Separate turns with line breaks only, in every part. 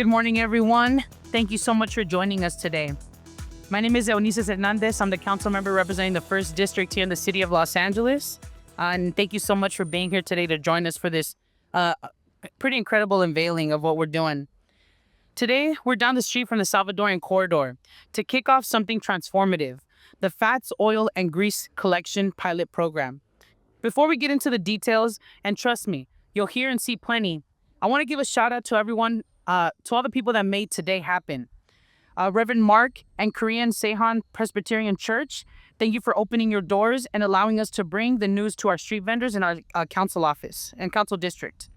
Good morning, everyone. Thank you so much for joining us today. My name is Eunisses Hernandez. I'm the council member representing the 1st District here in the city of Los Angeles. And thank you so much for being here today to join us for this pretty incredible unveiling of what we're doing. Today, we're down the street from the Salvadorian corridor to kick off something transformative, the Fats, Oil, and Grease Collection Pilot Program. Before we get into the details, and trust me, you'll hear and see plenty, I want to give a shout out to everyone, to all the people that made today happen. Reverend Mark and Korean Sehan Presbyterian Church, thank you for opening your doors and allowing us to bring the news to our street vendors in our council office and council district.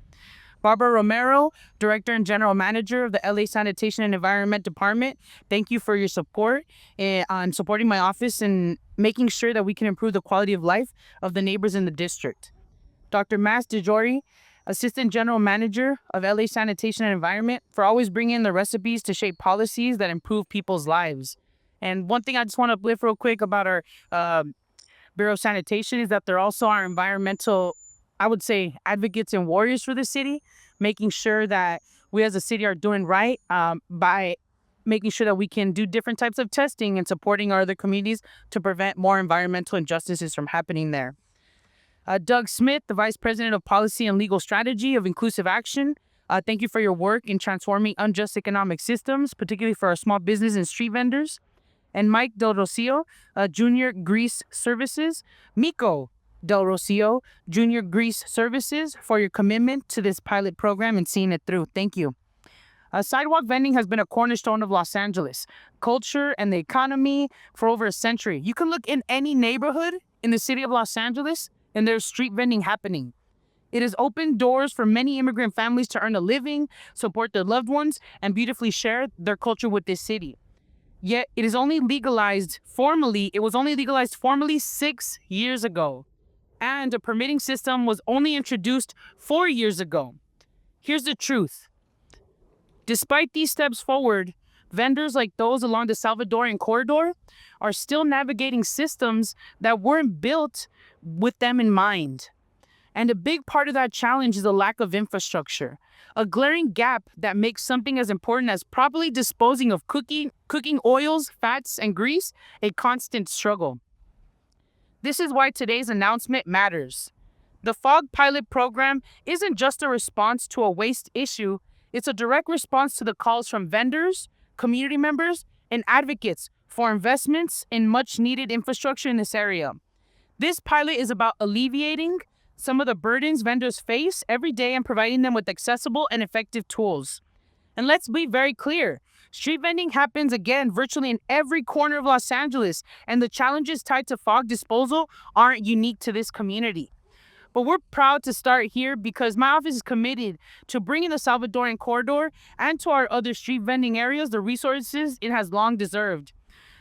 Barbara Romero, Director and General Manager of the LA Sanitation and Environment Department, thank you for your support on supporting my office and making sure that we can improve the quality of life of the neighbors in the district. Dr. Mas DeJory, Assistant General Manager of LA Sanitation and Environment, for always bringing in the recipes to shape policies that improve people's lives. And one thing I just want to uplift real quick about our Bureau of Sanitation is that they're also our environmental, I would say, advocates and warriors for the city, making sure that we as a city are doing right by making sure that we can do different types of testing and supporting our other communities to prevent more environmental injustices from happening there. Doug Smith, the Vice President of Policy and Legal Strategy of Inclusive Action, thank you for your work in transforming unjust economic systems, particularly for our small business and street vendors. And Mike Del Rocio, Junior Grease Services, Miko Del Rocio, Junior Grease Services, for your commitment to this pilot program and seeing it through. Thank you. Sidewalk vending has been a cornerstone of Los Angeles culture and the economy for over a century. You can look in any neighborhood in the city of Los Angeles and there's street vending happening. It has opened doors for many immigrant families to earn a living, support their loved ones, and beautifully share their culture with this city. Yet it was only legalized formally 6 years ago. And a permitting system was only introduced 4 years ago. Here's the truth. Despite these steps forward, vendors like those along the Salvadorian corridor are still navigating systems that weren't built with them in mind. And a big part of that challenge is a lack of infrastructure, a glaring gap that makes something as important as properly disposing of cooking oils, fats, and grease a constant struggle. This is why today's announcement matters. The FOG pilot program isn't just a response to a waste issue, it's a direct response to the calls from vendors, community members, and advocates for investments in much-needed infrastructure in this area. This pilot is about alleviating some of the burdens vendors face every day and providing them with accessible and effective tools. And let's be very clear, street vending happens again virtually in every corner of Los Angeles, and the challenges tied to fog disposal aren't unique to this community. But we're proud to start here because my office is committed to bringing the Salvadorian corridor and to our other street vending areas the resources it has long deserved.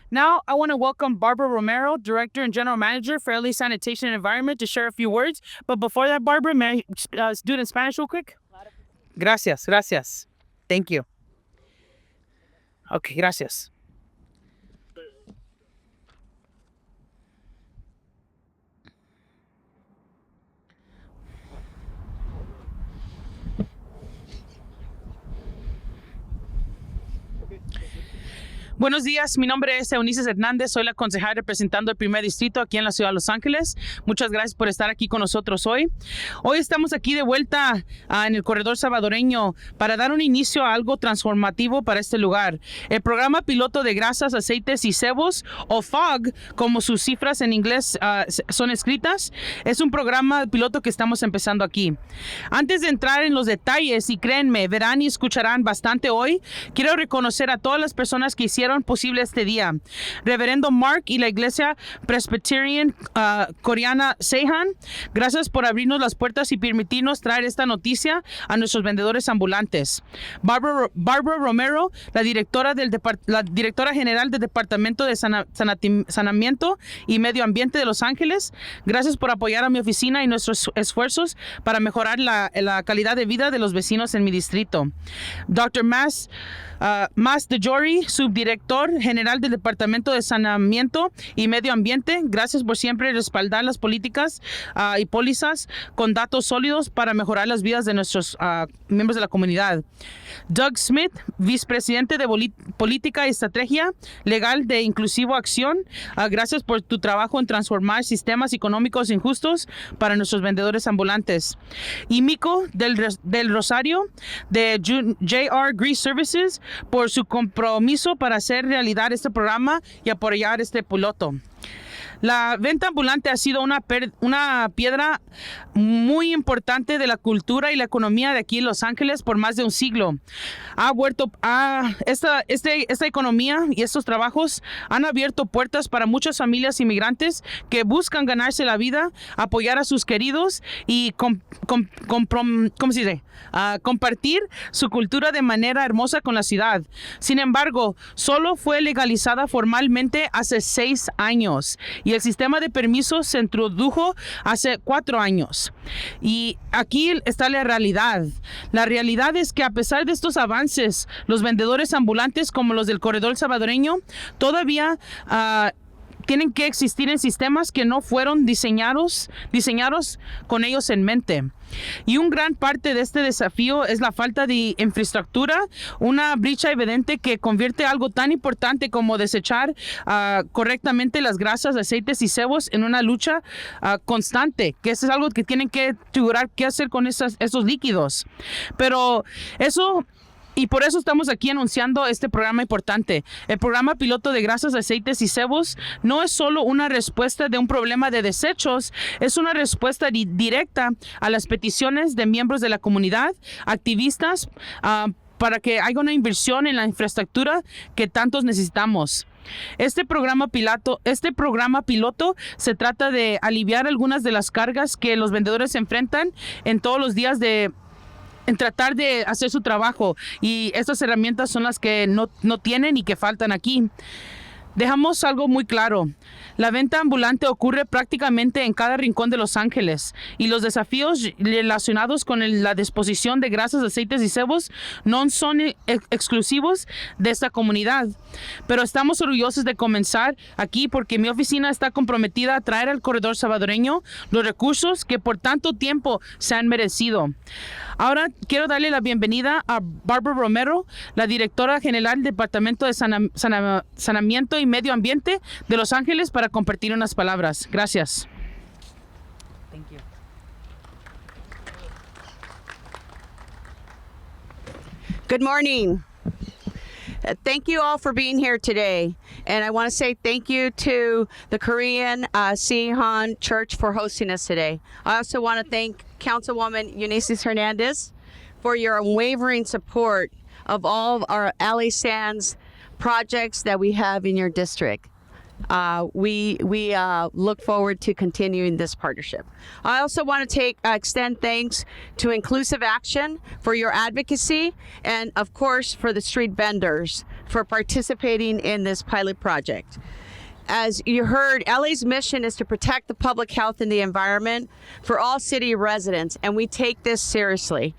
Now, I want to welcome Barbara Romero, Director and General Manager for LA Sanitation and Environment, to share a few words. But before that, Barbara, may I do it in Spanish real quick? Gracias, gracias. Thank you. Okay, gracias. Buenos días, mi nombre es Eunisses Hernandez, soy la concejal representando el primer distrito aquí en la ciudad de Los Ángeles. Muchas gracias por estar aquí con nosotros hoy. Hoy estamos aquí de vuelta en el corredor salvadoreño para dar un inicio a algo transformativo para este lugar. El programa piloto de grasas, aceites y cebos, o FOG, como sus cifras en inglés son escritas, es un programa piloto que estamos empezando aquí. Antes de entrar en los detalles, y créanme, verán y escucharán bastante hoy, quiero reconocer a todas las personas que hicieron posible este día. Reverendo Mark y la Iglesia Presbyterian Coreana Sehan, gracias por abrirnos las puertas y permitirnos traer esta noticia a nuestros vendedores ambulantes. Barbara Romero, la directora general del Departamento de Saneamiento y Medio Ambiente de Los Ángeles, gracias por apoyar a mi oficina y nuestros esfuerzos para mejorar la calidad de vida de los vecinos en mi distrito. Dr. Mas DeJory, subdirector Director General del Departamento de Saneamiento y Medio Ambiente, gracias por siempre respaldar las políticas y pólizas con datos sólidos para mejorar las vidas de nuestros miembros de la comunidad. Doug Smith, Vicepresidente de Política y Estrategia Legal de Inclusivo Acción, gracias por tu trabajo en transformar sistemas económicos injustos para nuestros vendedores ambulantes. Y Mico del Rosario de JR Grease Services por su compromiso para hacer realidad este programa y apoyar este piloto. La venta ambulante ha sido una piedra muy importante de la cultura y la economía de aquí en Los Ángeles por más de un siglo. Esta economía y estos trabajos han abierto puertas para muchas familias inmigrantes que buscan ganarse la vida, apoyar a sus queridos y compartir su cultura de manera hermosa con la ciudad. Sin embargo, solo fue legalizada formalmente hace 6 años y el sistema de permisos se introdujo hace 4 años. Y aquí está la realidad. La realidad es que a pesar de estos avances, los vendedores ambulantes como los del corredor salvadoreño todavía tienen que existir en sistemas que no fueron diseñados con ellos en mente. Y una gran parte de este desafío es la falta de infraestructura, una brecha evidente que convierte algo tan importante como desechar correctamente las grasas, aceites y sebos en una lucha constante, que eso es algo que tienen que figurar qué hacer con esos líquidos. Pero eso... Y por eso estamos aquí anunciando este programa importante. El programa piloto de grasas, aceites y sebos no es solo una respuesta de un problema de desechos, es una respuesta directa a las peticiones de miembros de la comunidad, activistas, para que haya una inversión en la infraestructura que tantos necesitamos. Este programa piloto se trata de aliviar algunas de las cargas que los vendedores se enfrentan en todos los días en tratar de hacer su trabajo, y estas herramientas son las que no tienen y que faltan aquí. Dejamos algo muy claro. La venta ambulante ocurre prácticamente en cada rincón de Los Ángeles y los desafíos relacionados con la disposición de grasas, aceites y sebos no son exclusivos de esta comunidad. Pero estamos orgullosos de comenzar aquí porque mi oficina está comprometida a traer al corredor salvadoreño los recursos que por tanto tiempo se han merecido. Ahora quiero darle la bienvenida a Barbara Romero, la directora general del Departamento de Saneamiento y Medio Ambiente de Los Ángeles, para compartir unas palabras. Gracias.
Thank you. Good morning. Thank you all for being here today. And I want to say thank you to the Korean Sihan Church for hosting us today. I also want to thank Councilwoman Eunisses Hernandez for your unwavering support of all of our lasan projects that we have in your district. We look forward to continuing this partnership. I also want to extend thanks to Inclusive Action for your advocacy, and of course for the street vendors for participating in this pilot project. As you heard, LA's mission is to protect the public health and the environment for all city residents, and we take this seriously.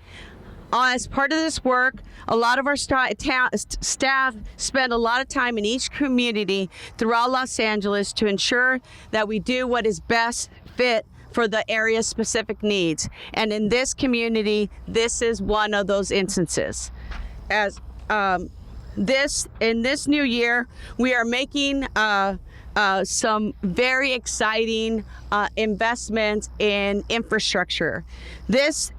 As part of this work, a lot of our staff spend a lot of time in each community throughout Los Angeles to ensure that we do what is best fit for the area's specific needs. And in this community, this is one of those instances. As in this new year, we are making some very exciting investments in infrastructure. This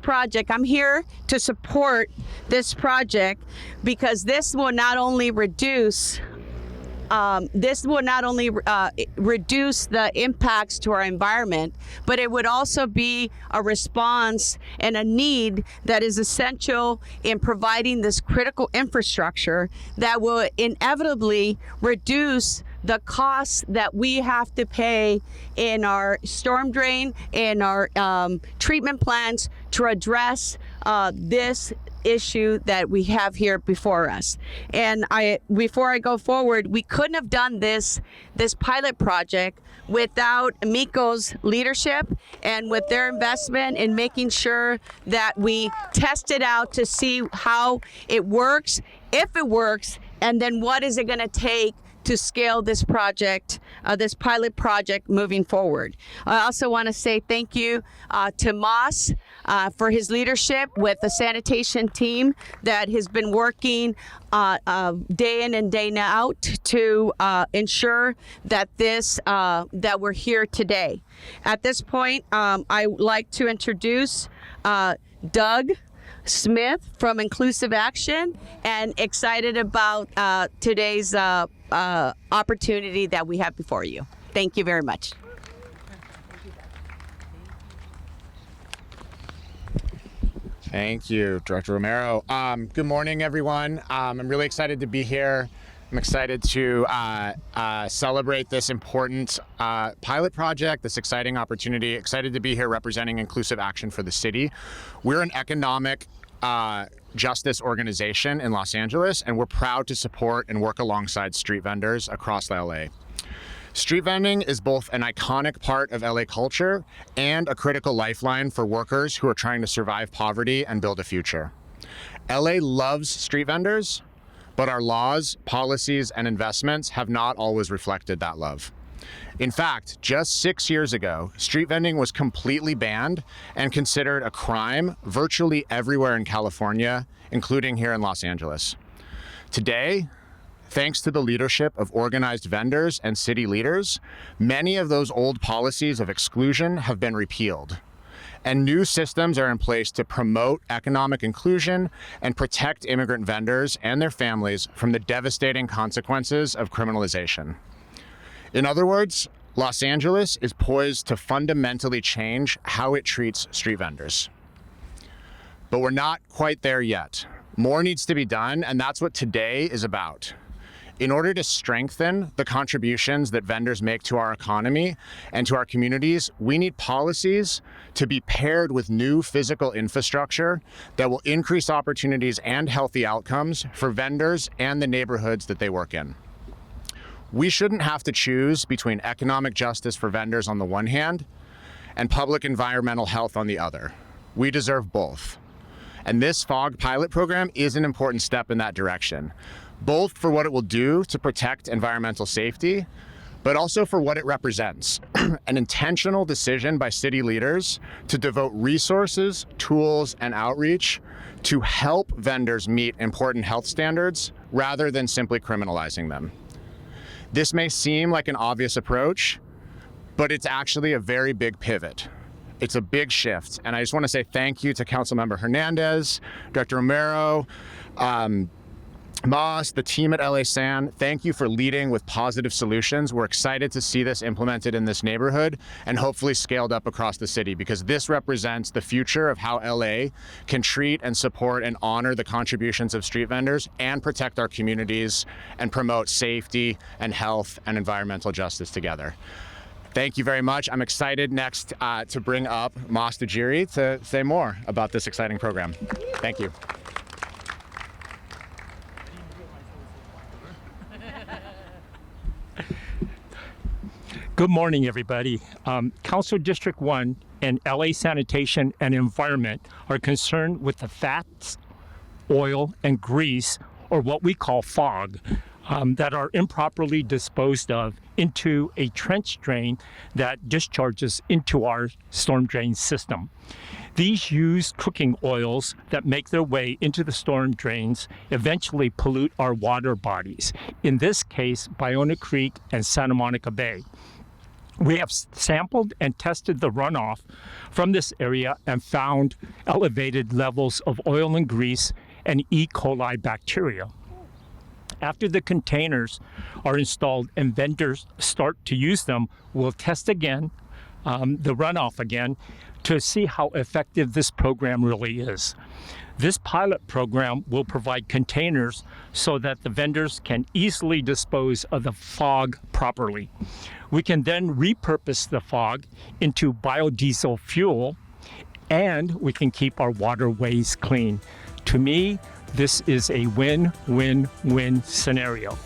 project, I'm here to support this project because this will not only reduce the impacts to our environment, but it would also be a response and a need that is essential in providing this critical infrastructure that will inevitably reduce the costs that we have to pay in our storm drain, in our treatment plants to address this issue that we have here before us. And before I go forward, we couldn't have done this pilot project without Miko's leadership and with their investment in making sure that we test it out to see how it works, if it works, And then what is it going to take to scale this project, this pilot project moving forward? I also want to say thank you to Moss for his leadership with the sanitation team that has been working day in and day out to ensure that that we're here today. At this point, I would like to introduce Doug Smith from Inclusive Action, and excited about today's opportunity that we have before you. Thank you very much.
Thank you, Director Romero. Good morning, everyone. I'm really excited to be here. I'm excited to celebrate this important pilot project, this exciting opportunity. Excited to be here representing Inclusive Action for the city. We're an economic justice organization in Los Angeles, and we're proud to support and work alongside street vendors across LA. Street vending is both an iconic part of LA culture and a critical lifeline for workers who are trying to survive poverty and build a future. LA loves street vendors, but our laws, policies, and investments have not always reflected that love. In fact, just 6 years ago, street vending was completely banned and considered a crime virtually everywhere in California, including here in Los Angeles. Today, thanks to the leadership of organized vendors and city leaders, many of those old policies of exclusion have been repealed. And new systems are in place to promote economic inclusion and protect immigrant vendors and their families from the devastating consequences of criminalization. In other words, Los Angeles is poised to fundamentally change how it treats street vendors. But we're not quite there yet. More needs to be done, and that's what today is about. In order to strengthen the contributions that vendors make to our economy and to our communities, we need policies to be paired with new physical infrastructure that will increase opportunities and healthy outcomes for vendors and the neighborhoods that they work in. We shouldn't have to choose between economic justice for vendors on the one hand and public environmental health on the other. We deserve both. And this FOG pilot program is an important step in that direction, both for what it will do to protect environmental safety, but also for what it represents, an intentional decision by city leaders to devote resources, tools, and outreach to help vendors meet important health standards rather than simply criminalizing them. This may seem like an obvious approach, but it's actually a very big pivot. It's a big shift, and I just want to say thank you to Councilmember Hernandez, Director Romero, Moss, the team at lasan. Thank you for leading with positive solutions. We're excited to see this implemented in this neighborhood and hopefully scaled up across the city, because this represents the future of how LA can treat and support and honor the contributions of street vendors and protect our communities and promote safety and health and environmental justice together. Thank you very much. I'm excited next to bring up Moss Tajiri to say more about this exciting program. Thank you.
Good morning, everybody. Council District 1 and LA Sanitation and Environment are concerned with the fats, oil, and grease, or what we call fog, that are improperly disposed of into a trench drain that discharges into our storm drain system. These used cooking oils that make their way into the storm drains eventually pollute our water bodies, in this case, Ballona Creek and Santa Monica Bay. We have sampled and tested the runoff from this area and found elevated levels of oil and grease and E. coli bacteria. After the containers are installed and vendors start to use them, we'll test again, the runoff again, to see how effective this program really is. This pilot program will provide containers so that the vendors can easily dispose of the fog properly. We can then repurpose the fog into biodiesel fuel, and we can keep our waterways clean. To me, this is a win-win-win scenario.